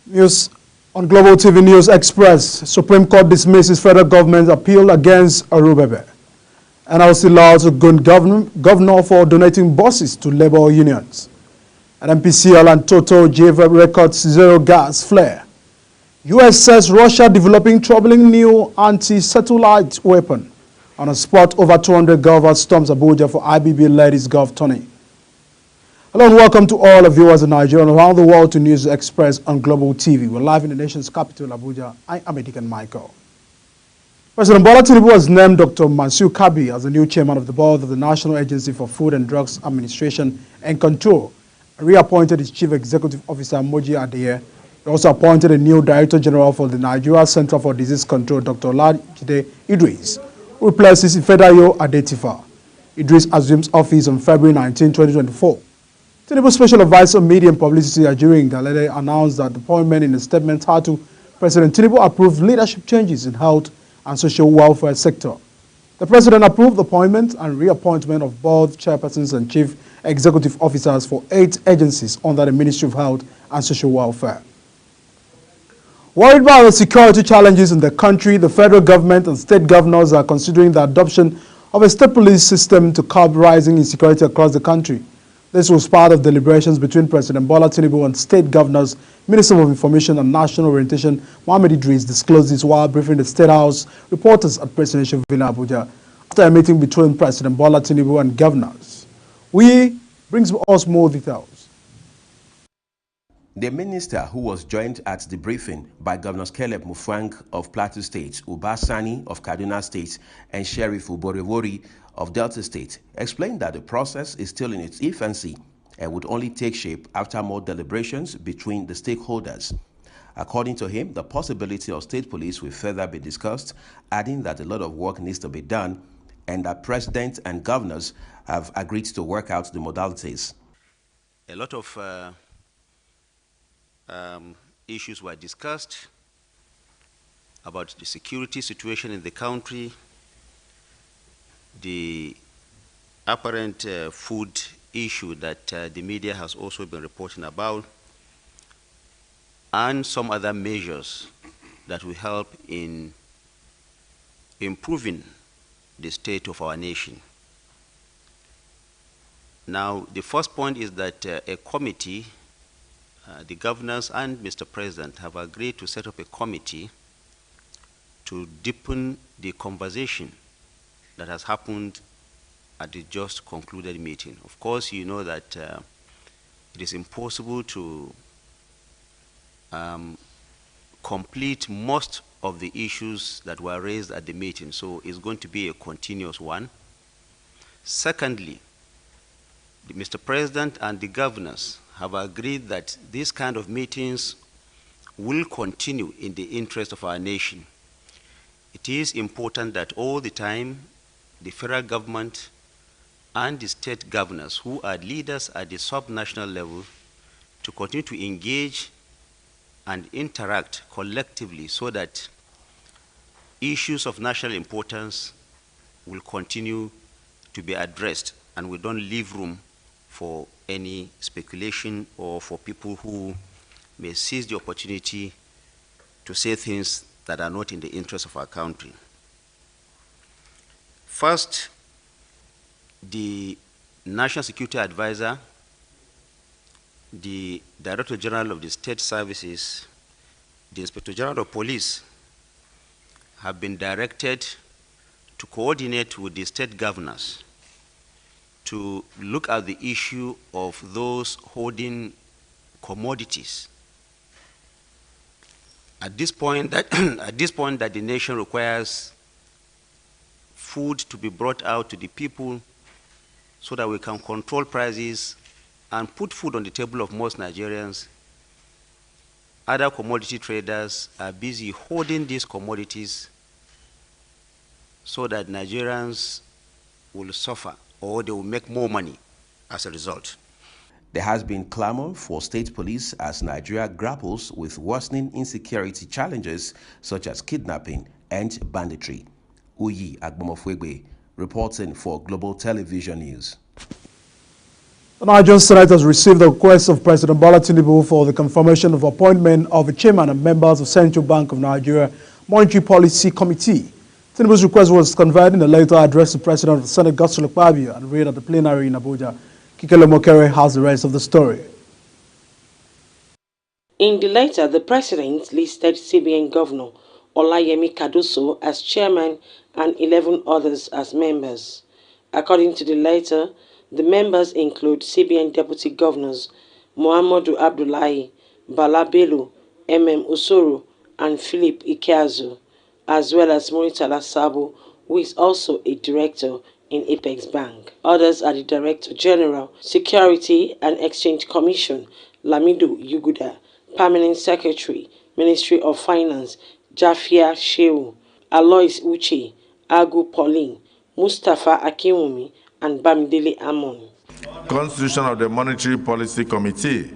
News on Global TV News Express. Supreme Court dismisses federal government appeal against Arubebe. NLC laws gun governor for donating buses to labor unions. And MPCL and Total gave records zero gas flare. US says Russia developing troubling new anti-satellite weapon. On a spot, over 200 golfers storms Abuja for IBB Ladies Golf Tourney. Hello and welcome to all the viewers in Nigeria and around the world to News Express on Global TV. We're live in the nation's capital, Abuja. I am Edikan Michael. President Bola Tinubu has named Dr. Mansur Kabi as the new chairman of the board of the National Agency for Food and Drugs Administration and Control, and reappointed its chief executive officer, Moji Adeye. He also appointed a new director general for the Nigeria Center for Disease Control, Dr. Olajide Idris, who replaces Ifedayo Adetifa. Idris assumes office on February 19, 2024. Tinubu Special Advisor on Media and Publicity, Ajuri Ngalale, announced that the appointment in a statement titled President Tinubu approved leadership changes in health and social welfare sector. The President approved the appointment and reappointment of both chairpersons and chief executive officers for 8 agencies under the Ministry of Health and Social Welfare. Worried about the security challenges in the country, the federal government and state governors are considering the adoption of a state police system to curb rising insecurity across the country. This was part of deliberations between President Bola Tinubu and state governors. Minister of Information and National Orientation, Mohammed Idris, disclosed this while briefing the State House reporters at Presidential Villa Abuja after a meeting between President Bola Tinubu and governors. Brings us more details. The minister, who was joined at the briefing by Governors Caleb Mufwang of Plateau State, Uba Sani of Kaduna State, and Sheriff Uborewori of Delta State, explained that the process is still in its infancy and would only take shape after more deliberations between the stakeholders. According to him, the possibility of state police will further be discussed, adding that a lot of work needs to be done and that President and governors have agreed to work out the modalities. A lot of issues were discussed about the security situation in the country, the apparent food issue that the media has also been reporting about, and some other measures that will help in improving the state of our nation. Now, the first point is that a committee, the governors and Mr. President have agreed to set up a committee to deepen the conversation that has happened at the just concluded meeting. Of course, you know that it is impossible to complete most of the issues that were raised at the meeting, so it's going to be a continuous one. Secondly, Mr. President and the governors have agreed that these kind of meetings will continue in the interest of our nation. It is important that all the time the federal government and the state governors, who are leaders at the sub-national level, to continue to engage and interact collectively so that issues of national importance will continue to be addressed and we don't leave room for any speculation or for people who may seize the opportunity to say things that are not in the interest of our country. First, the National Security Advisor, the Director General of the State Services, the Inspector General of Police have been directed to coordinate with the state governors to look at the issue of those holding commodities. At this point that the nation requires food to be brought out to the people so that we can control prices and put food on the table of most Nigerians. Other commodity traders are busy holding these commodities so that Nigerians will suffer or they will make more money as a result. There has been clamor for state police as Nigeria grapples with worsening insecurity challenges such as kidnapping and banditry. Uyi Agbomofwegbe, reporting for Global Television News. The Nigerian Senate has received the request of President Bola Tinubu for the confirmation of appointment of a chairman and members of Central Bank of Nigeria Monetary Policy Committee. Tinubu's request was conveyed in a letter addressed to President of the Senate, Godswill Akpabio, and read at the plenary in Abuja. Kikele Mokere has the rest of the story. In the letter, the President listed CBN Governor Olayemi Kadoso as chairman and 11 others as members. According to the letter, the members include CBN Deputy Governors Muhammadu Abdullahi, Bala Bello, Usoro, and Philip Ikeazu, as well as Muritala Sabo, who is also a director in Apex Bank. Others are the Director General, Security and Exchange Commission, Lamido Yuguda, Permanent Secretary, Ministry of Finance, Jafia Shehu, Alois Uche, Agu Pauline, Mustafa Akinwumi, and Bamidele Amon. Constitution of the Monetary Policy Committee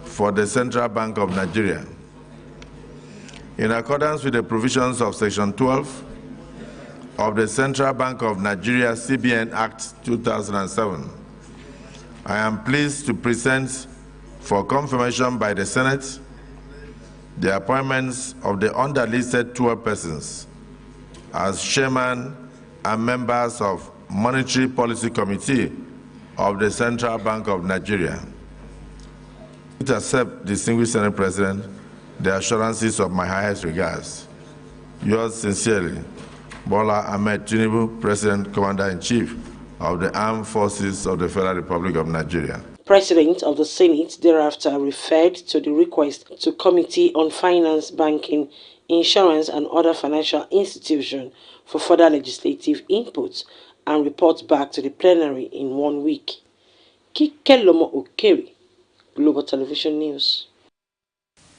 for the Central Bank of Nigeria. In accordance with the provisions of Section 12 of the Central Bank of Nigeria CBN Act 2007, I am pleased to present for confirmation by the Senate the appointments of the underlisted 12 persons as chairman and members of Monetary Policy Committee of the Central Bank of Nigeria. To accept, distinguished Senate President, the assurances of my highest regards. Yours sincerely, Bola Ahmed Tinubu, President, Commander-in-Chief of the Armed Forces of the Federal Republic of Nigeria. President of the Senate thereafter referred to the request to Committee on Finance, Banking, Insurance and other financial institutions for further legislative inputs and report back to the plenary in 1 week. Kikelomo Okeri, Global Television News.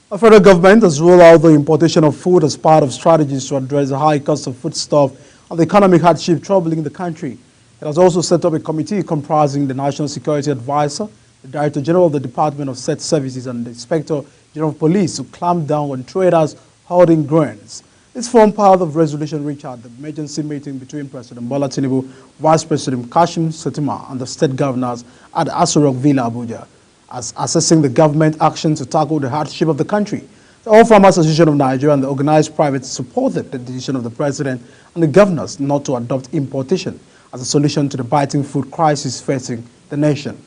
The federal government has rolled out the importation of food as part of strategies to address the high cost of foodstuff and the economic hardship troubling the country. It has also set up a committee comprising the National Security Advisor, the Director General of the Department of State Services, and the Inspector General of Police to clamp down on traders holding grains. This formed part of resolution reached at the emergency meeting between President Bola Tinubu, Vice President Kashim Shettima, and the state governors at Aso Rock Villa, Abuja, as assessing the government action to tackle the hardship of the country. The All Farmers Association of Nigeria and the organized private supported the decision of the president and the governors not to adopt importation as a solution to the biting food crisis facing the nation.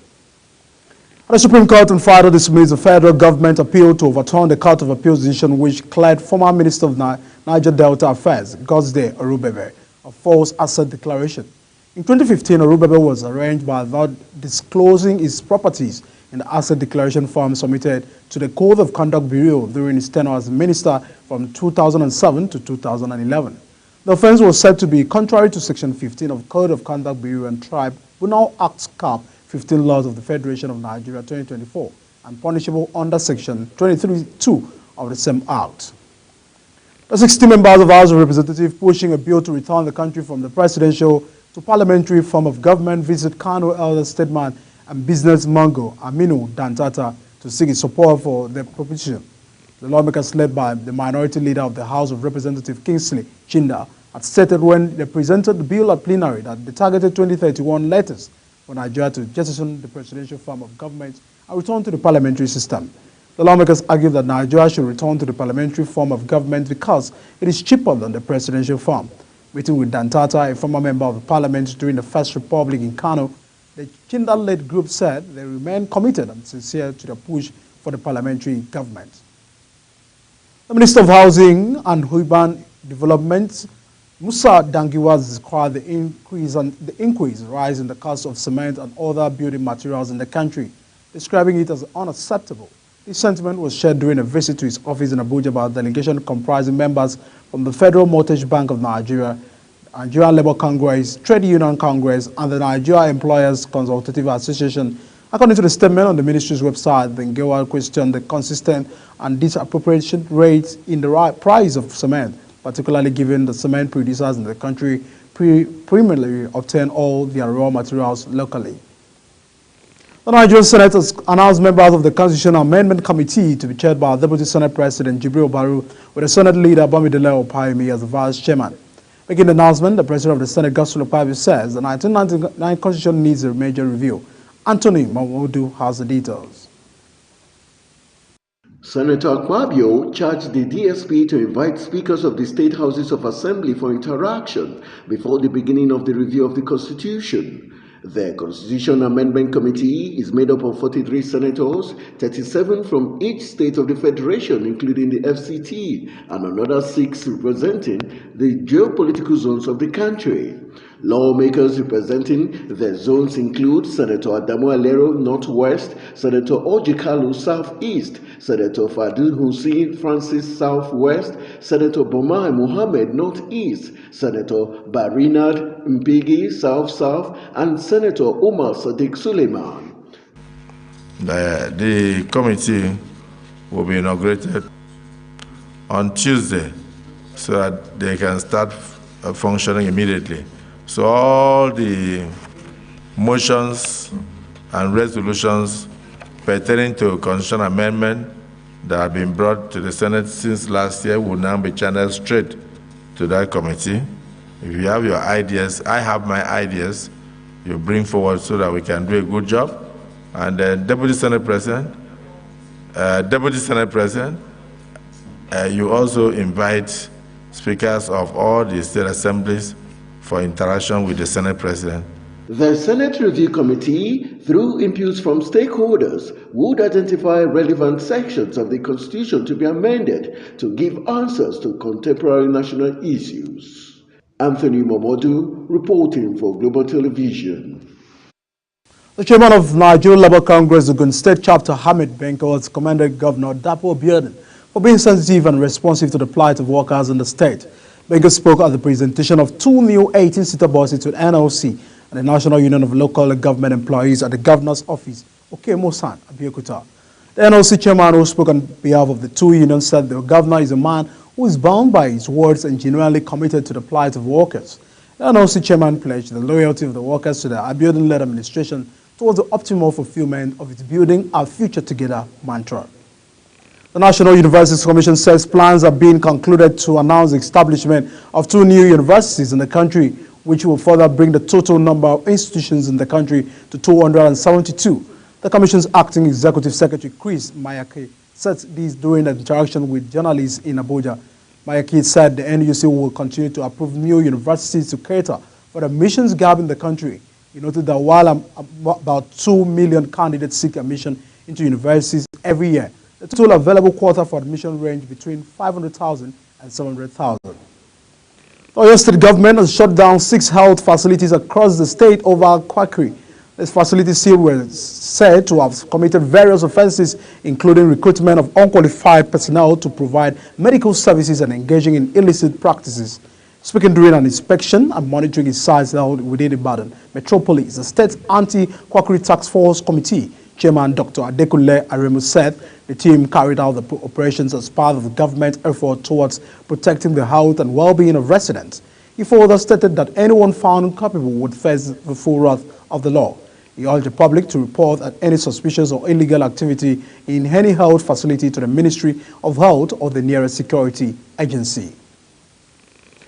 The Supreme Court on Friday dismissed the federal government appeal to overturn the Court of Appeals decision which cleared former Minister of Niger Delta Affairs, Godswill Akpabio, of false asset declaration. In 2015, Akpabio was arraigned without disclosing his properties in the asset declaration form submitted to the Code of Conduct Bureau during his tenure as minister from 2007 to 2011. The offense was said to be contrary to Section 15 of Code of Conduct Bureau and Tribunal Act Cap 15 Laws of the Federation of Nigeria 2024 and punishable under Section 23(2) of the same Act. The 60 members of the House of Representatives pushing a bill to return the country from the presidential to parliamentary form of government visit Kano elder statesman and business mogul Aminu Dantata to seek his support for the proposition. The lawmakers led by the minority leader of the House of Representatives, Kingsley Chinda, had stated when they presented the bill at plenary that they targeted 2031 letters for Nigeria to jettison the presidential form of government and return to the parliamentary system. The lawmakers argued that Nigeria should return to the parliamentary form of government because it is cheaper than the presidential form. Meeting with Dantata, a former member of the parliament during the First Republic in Kano, the Chinda-led group said they remain committed and sincere to the push for the parliamentary government. The Minister of Housing and Urban Development, Musa Dangiwa, described the increase rise in the cost of cement and other building materials in the country, describing it as unacceptable. This sentiment was shared during a visit to his office in Abuja by a delegation comprising members from the Federal Mortgage Bank of Nigeria, Nigerian Labour Congress, Trade Union Congress, and the Nigeria Employers Consultative Association. According to the statement on the ministry's website, the Ngewa questioned the consistent and disappropriation rates in the price of cement, particularly given the cement producers in the country primarily obtain all their raw materials locally. The Nigerian Senate has announced members of the Constitutional Amendment Committee to be chaired by Deputy Senate President Jibril Baru, with the Senate leader Bamidele Opayemi as the vice chairman. Making the announcement, the President of the Senate, Godswill Akpabio, says the 1999 Constitution needs a major review. Anthony Mamodu has the details. Senator Akpabio charged the DSP to invite speakers of the state houses of assembly for interaction before the beginning of the review of the Constitution. The Constitution Amendment Committee is made up of 43 senators, 37 from each state of the Federation, including the FCT, and another 6 representing the geopolitical zones of the country. Lawmakers representing the zones include Senator Adamu Alero, Northwest, Senator Orji Kalu, Southeast, Senator Fadil Hussein Francis, Southwest, Senator Bomai Mohammed, Northeast, Senator Barinad Mpigi, South-South, and Senator Umar Sadiq Suleiman. The committee will be inaugurated on Tuesday so that they can start functioning immediately. So all the motions and resolutions pertaining to constitutional amendment that have been brought to the Senate since last year will now be channeled straight to that committee. If you have your ideas, I have my ideas, you bring forward so that we can do a good job. And then Deputy Senate President, you also invite speakers of all the state assemblies for interaction with the Senate President. The Senate Review Committee, through inputs from stakeholders, would identify relevant sections of the Constitution to be amended to give answers to contemporary national issues. Anthony Momodu, reporting for Global Television. The chairman of Nigeria Labour Congress, Ogun State Chapter, Hamid Benko, has commended Governor Dapo Abiodun for being sensitive and responsive to the plight of workers in the state. Benko spoke at the presentation of 2 new 18-seater buses to NLC and the National Union of Local Government Employees at the Governor's Office, Okemosan, Abeokuta. The NLC chairman, who spoke on behalf of the 2 unions, said the governor is a man who is bound by his words and genuinely committed to the plight of workers. The NLC chairman pledged the loyalty of the workers to the Abiodun-led administration towards the optimal fulfillment of its Building Our Future Together mantra. The National Universities Commission says plans are being concluded to announce the establishment of 2 new universities in the country, which will further bring the total number of institutions in the country to 272. The Commission's acting executive secretary, Chris Mayake, said this during an interaction with journalists in Abuja. Mayake said the NUC will continue to approve new universities to cater for the admissions gap in the country. He noted that while about 2 million candidates seek admission into universities every year, the total available quota for admission range between 500,000 and 700,000. The Oyo State government has shut down 6 health facilities across the state over quackery. These facilities were said to have committed various offenses, including recruitment of unqualified personnel to provide medical services and engaging in illicit practices. Speaking during an inspection and monitoring sites held within Ibadan Metropolis, the State Anti-Quackery Task Force Committee Chairman Dr. Adekunle Aremu said the team carried out the operations as part of the government effort towards protecting the health and well-being of residents. He further stated that anyone found culpable would face the full wrath of the law. He urged the public to report any suspicious or illegal activity in any health facility to the Ministry of Health or the nearest security agency.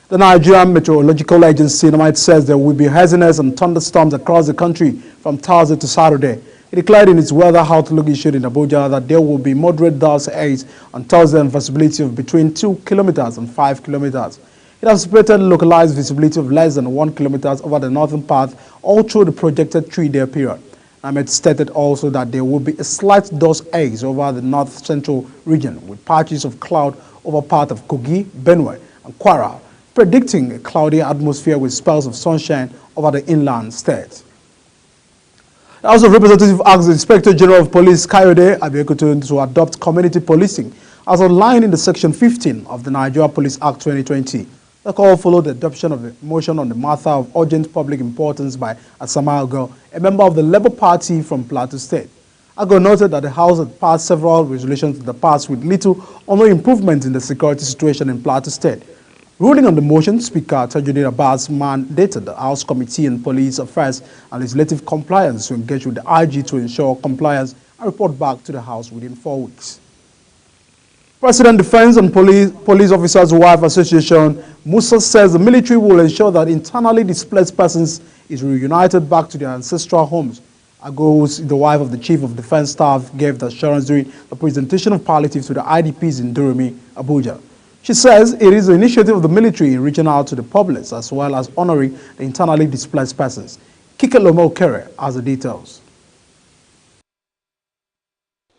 The Nigerian Meteorological Agency NIMET says there will be haziness and thunderstorms across the country from Thursday to Saturday. It declared in its weather outlook issued in Abuja that there will be moderate dust haze on Thursday and visibility of between 2 kilometers and 5 kilometers. It anticipated localized visibility of less than 1 kilometer over the northern part all through the projected 3-day period. NIMET stated also that there will be a slight dust haze over the north-central region with patches of cloud over part of Kogi, Benue, and Kwara, predicting a cloudy atmosphere with spells of sunshine over the inland state. The House of Representatives asked the Inspector General of Police, Kayode Abiekutu, to adopt community policing as outlined in the Section 15 of the Nigeria Police Act 2020. The call followed the adoption of a motion on the matter of urgent public importance by Asama Ago, a member of the Labour Party from Plateau State. Ago noted that the House had passed several resolutions in the past with little or no improvement in the security situation in Plateau State. Ruling on the motion, Speaker Tajuddin Abbas mandated the House Committee on Police Affairs and Legislative Compliance to engage with the IG to ensure compliance and report back to the House within 4 weeks. President Defense and Police Officers' Wife Association, Musa, says the military will ensure that internally displaced persons is reunited back to their ancestral homes. Agos, the wife of the Chief of Defense Staff, gave the assurance during the presentation of palliatives to the IDPs in Durumi, Abuja. She says it is the initiative of the military in reaching out to the populace as well as honoring the internally displaced persons. Kike Lomo Kere has the details.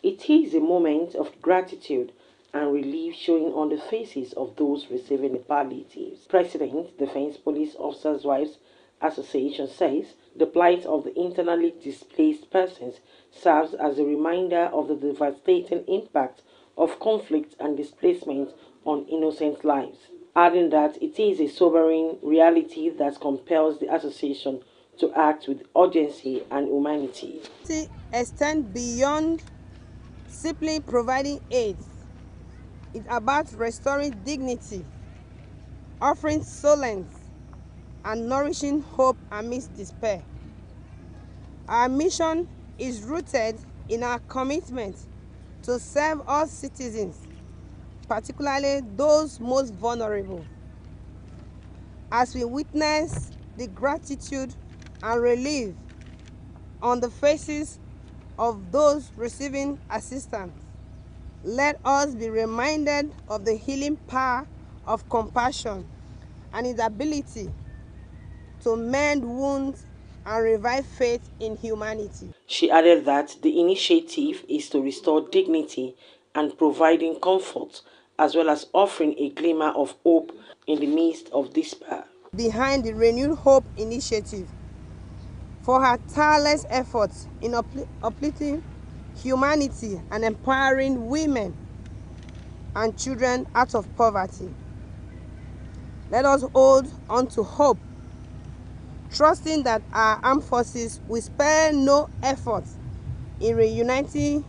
It is a moment of gratitude and relief showing on the faces of those receiving the palliatives. President, Defense Police Officers' Wives Association says the plight of the internally displaced persons serves as a reminder of the devastating impact of conflict and displacement on innocent lives, adding that it is a sobering reality that compels the association to act with urgency and humanity. To extend beyond simply providing aid. It's about restoring dignity, offering solace, and nourishing hope amidst despair. Our mission is rooted in our commitment to serve all citizens, particularly those most vulnerable. As we witness the gratitude and relief on the faces of those receiving assistance, let us be reminded of the healing power of compassion and its ability to mend wounds and revive faith in humanity. She added that the initiative is to restore dignity and providing comfort, as well as offering a glimmer of hope in the midst of despair. Behind the Renewed Hope Initiative, for her tireless efforts in uplifting humanity and empowering women and children out of poverty. Let us hold on to hope, trusting that our armed forces will spare no effort in reuniting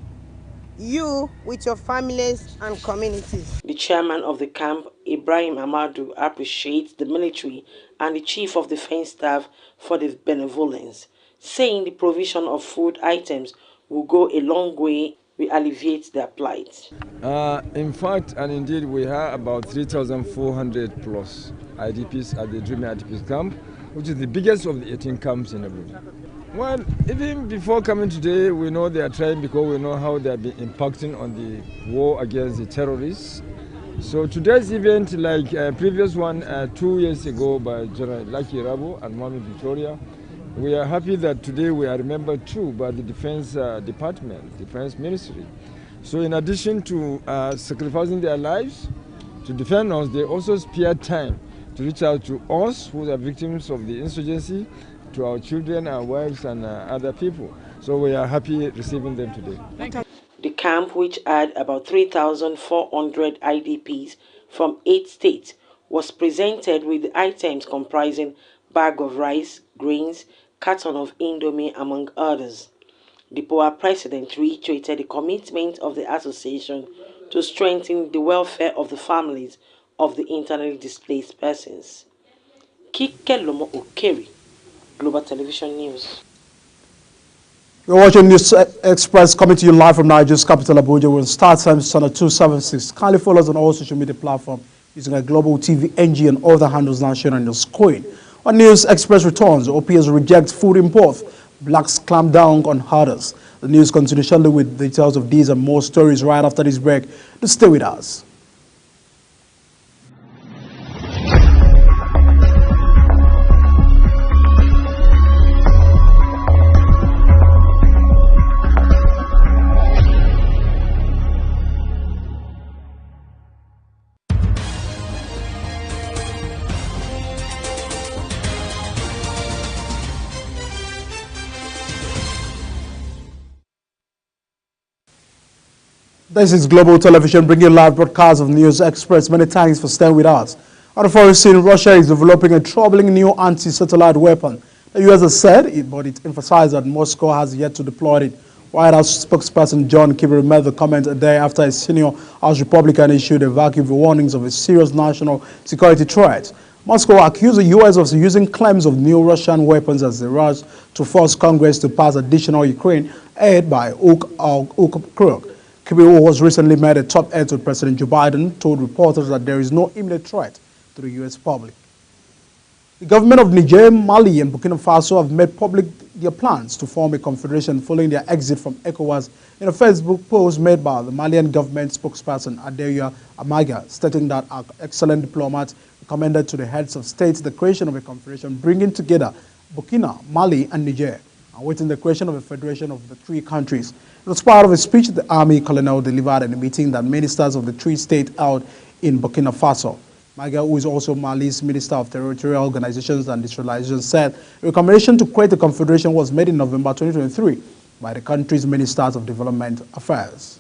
you with your families and communities. The chairman of the camp, Ibrahim Amadou, appreciates the military and the Chief of Defense Staff for the benevolence, saying the provision of food items will go a long way to alleviate their plight. In fact, and indeed, we have about 3,400 plus IDPs at the Durumi IDPs camp, which is the biggest of the 18 camps in Abuja. Well, even before coming today, we know they are trying because we know how they have been impacting on the war against the terrorists. So today's event, like previous one 2 years ago by General Lucky Rabo and Mami Victoria, we are happy that today we are remembered too by the Defense Department, Defense Ministry. So in addition to sacrificing their lives to defend us, they also spared time to reach out to us who are victims of the insurgency, to our children, our wives, and other people. So we are happy receiving them today. The camp, which had about 3,400 IDPs from 8 states, was presented with the items comprising bag of rice, grains, carton of Indomie, among others. The POA president reiterated the commitment of the association to strengthen the welfare of the families of the internally displaced persons. Kike Lomo Okeri, Global Television News. You're watching News Express coming to you live from Nigeria's capital, Abuja. We're on Star Times channel 276. Kindly follow us on all social media platforms using our Global TV NG and all the handles now shown on your screen. On News Express returns, OPS rejects food import. Blacks clamp down on herders. The news continues shortly with details of these and more stories right after this break. To stay with us. This is Global Television bringing live broadcasts of News Express. Many thanks for staying with us. On the foreign scene, Russia is developing a troubling new anti-satellite weapon. The U.S. has said, but it emphasized that Moscow has yet to deploy it. White House spokesperson John Kirby made the comment a day after a senior House Republican issued a vacuum warnings of a serious national security threat. Moscow accused the U.S. of using claims of new Russian weapons as a rush to force Congress to pass additional Ukraine aid by hook or crook. Kibiu, who was recently met at top edge with President Joe Biden, told reporters that there is no imminent threat to the U.S. public. The government of Niger, Mali, and Burkina Faso have made public their plans to form a confederation following their exit from ECOWAS in a Facebook post made by the Malian government spokesperson Adeya Amaga, stating that our excellent diplomat recommended to the heads of states the creation of a confederation bringing together Burkina, Mali, and Niger, awaiting the creation of a federation of the three countries. It was part of a speech the army colonel delivered in a meeting that ministers of the three states held in Burkina Faso. Maga, who is also Mali's Minister of Territorial Organizations and Decentralization, said a recommendation to create a confederation was made in November 2023 by the country's Ministers of Development Affairs.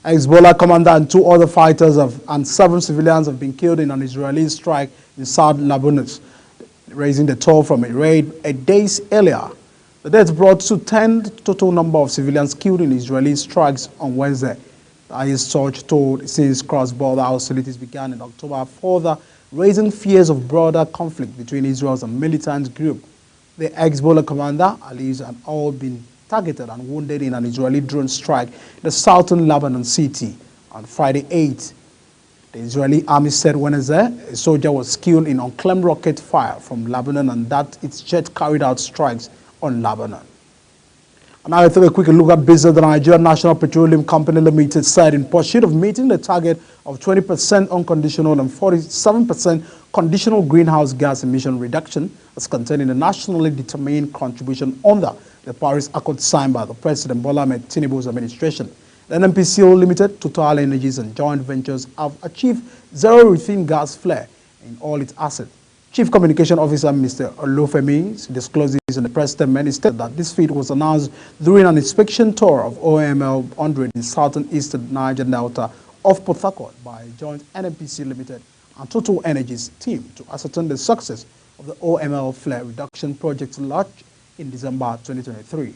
Hezbollah commander and two other fighters and 7 civilians have been killed in an Israeli strike in South Lebanon, raising the toll from a raid 8 days earlier. The deaths brought to 10 the total number of civilians killed in Israeli strikes on Wednesday. The highest surge toll since cross-border hostilities began in October, further raising fears of broader conflict between Israel's and militant group. The Hezbollah commander, Ali, had all been targeted and wounded in an Israeli drone strike in the southern Lebanon city on Friday 8. The Israeli army said Wednesday a soldier was killed in unclaimed rocket fire from Lebanon and that its jet carried out strikes on Lebanon. And now I take a quick look at business. The Nigerian National Petroleum Company Limited said in pursuit of meeting the target of 20% unconditional and 47% conditional greenhouse gas emission reduction as contained in the nationally determined contribution under the Paris Accord signed by the President Bola Ahmed Tinubu's administration. The NNPCL Limited, Total Energies and joint ventures have achieved zero routine gas flare in all its assets. Chief Communication Officer Mr. Olufemi disclosed this in the press statement. He stated that this feat was announced during an inspection tour of OML 100 in southern eastern Niger Delta off Port Harcourt by joint NNPC Limited and Total Energies team to ascertain the success of the OML flare reduction project launched in December 2023.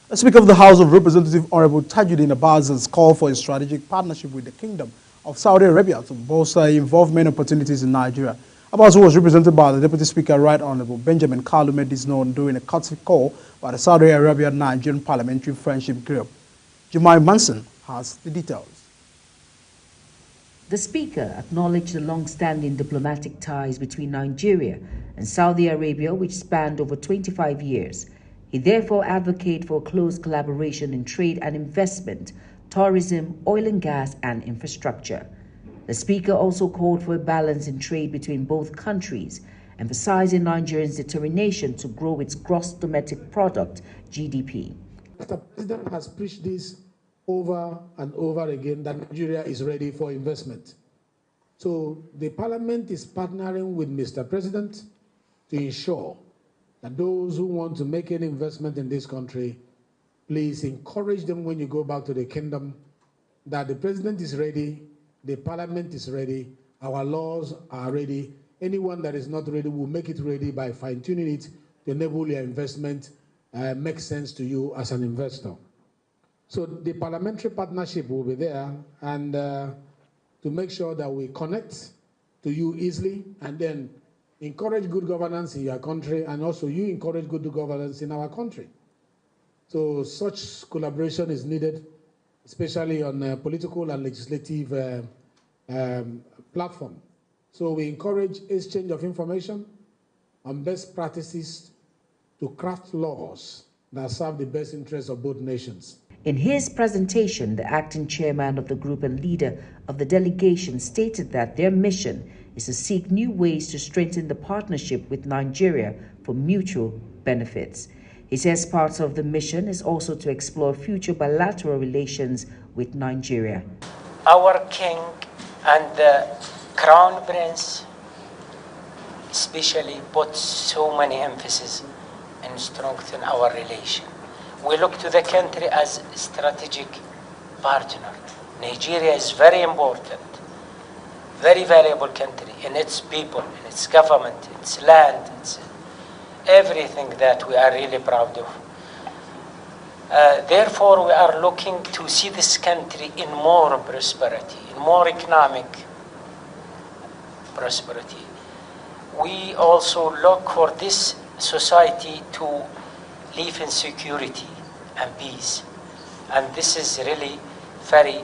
The Speaker of the House of Representatives, Honorable Tajuddin Abbas, has called for a strategic partnership with the Kingdom of Saudi Arabia to bolster involvement opportunities in Nigeria. Abbas, who was represented by the Deputy Speaker, Right Honorable Benjamin Kalu, made this known during a courtesy call by the Saudi Arabia-Nigerian Parliamentary Friendship Group. Jumai Manson has the details. The Speaker acknowledged the long-standing diplomatic ties between Nigeria and Saudi Arabia, which spanned over 25 years. He therefore advocated for close collaboration in trade and investment, tourism, oil and gas, and infrastructure. The Speaker also called for a balance in trade between both countries, emphasizing Nigeria's determination to grow its gross domestic product, GDP. The President has preached this over and over again, that Nigeria is ready for investment. So the Parliament is partnering with Mr. President to ensure that those who want to make an investment in this country, please encourage them when you go back to the kingdom, that the President is ready, the Parliament is ready, our laws are ready. Anyone that is not ready will make it ready by fine-tuning it to enable your investment make sense to you as an investor. So the parliamentary partnership will be there, and to make sure that we connect to you easily and then encourage good governance in your country, and also you encourage good governance in our country. So such collaboration is needed, especially on a political and legislative platform. So we encourage exchange of information on best practices to craft laws that serve the best interests of both nations. In his presentation, the acting chairman of the group and leader of the delegation stated that their mission is to seek new ways to strengthen the partnership with Nigeria for mutual benefits. He says part of the mission is also to explore future bilateral relations with Nigeria. Our king and the crown prince especially put so many emphasis and strengthen our relation. We look to the country as a strategic partner. Nigeria is very important, very valuable country in its people, in its government, its land, its everything that we are really proud of. Therefore, we are looking to see this country in more prosperity, in more economic prosperity. We also look for this society to live in security and peace. And this is really very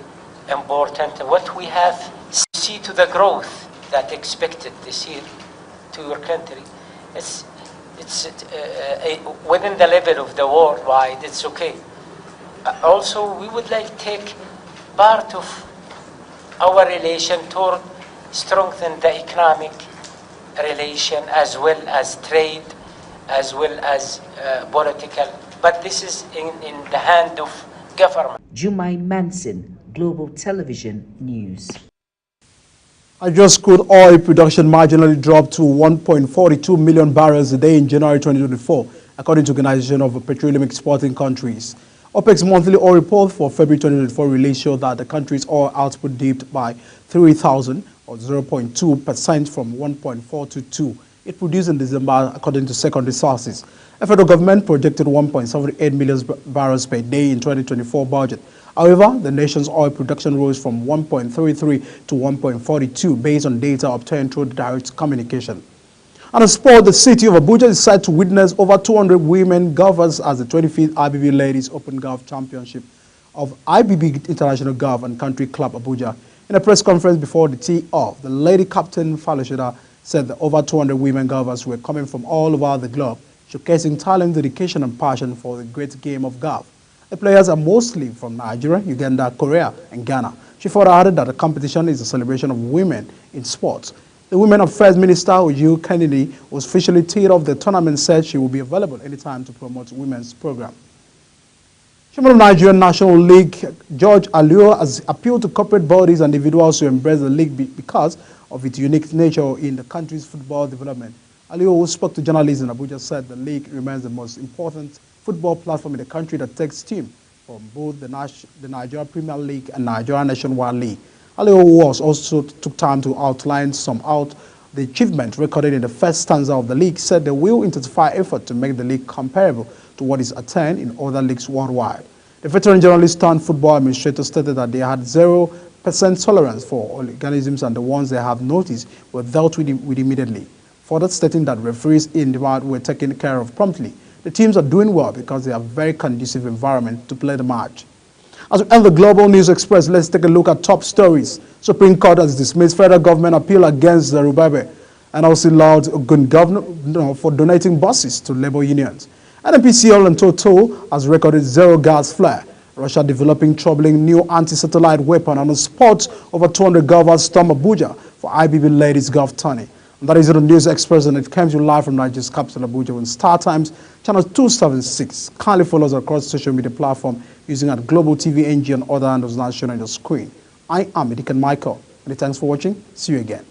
important. What we have see to the growth that expected this year to your country, it's within the level of the worldwide, it's okay. Also, we would like to take part of our relation toward strengthen the economic relation as well as trade, as well as political. But this is in the hand of government. Jumai Manson, Global Television News. Just crude oil production marginally dropped to 1.42 million barrels a day in January 2024, according to the Organization of Petroleum Exporting Countries. OPEC's monthly oil report for February 2024 release showed that the country's oil output dipped by 3,000 or 0.2% from 1.422 it produced in December, according to secondary sources. The federal government projected 1.78 million barrels per day in 2024 budget. However, the nation's oil production rose from 1.33 to 1.42 based on data obtained through direct communication. On a sport, the city of Abuja is set to witness over 200 women golfers as the 25th IBB Ladies Open Golf Championship of IBB International Golf and Country Club Abuja. In a press conference before the tee-off, the lady captain Falashida said that over 200 women golfers were coming from all over the globe, showcasing talent, dedication and passion for the great game of golf. The players are mostly from Nigeria, Uganda, Korea and Ghana. She further added that the competition is a celebration of women in sports. The Women Affairs Minister, Uju Kennedy, who officially teed off the tournament, said she will be available anytime to promote women's program. Chairman of Nigerian National League, George Alio, has appealed to corporate bodies and individuals to embrace the league because of its unique nature in the country's football development. Alio, who spoke to journalists in Abuja, said the league remains the most important football platform in the country that takes team from both the Nigeria Premier League and Nigeria Nationwide League. Alio also took time to outline the achievement recorded in the first stanza of the league, said they will intensify effort to make the league comparable to what is attained in other leagues worldwide. The veteran journalist turned football administrator stated that they had 0% tolerance for organisms and the ones they have noticed were dealt with immediately, further stating that referees in demand were taken care of promptly. The teams are doing well because they have a very conducive environment to play the match. As we end the Global News Express, let's take a look at top stories. Supreme Court has dismissed federal government appeal against Zerubbabel and also allowed Ogun governor for donating buses to labor unions. NNPCL and Total has recorded zero gas flare. Russia developing troubling new anti-satellite weapon, on the spot over 200 golfers storm Abuja for IBB Ladies Golf Tourney. And that is the News Express, and it comes to you live from Nigeria's capital, Abuja, on Star Times, channel 276. Kindly follow us across social media platform using at Global TV NG and other handles now shown on your screen. I am Edikan Michael, and thanks for watching. See you again.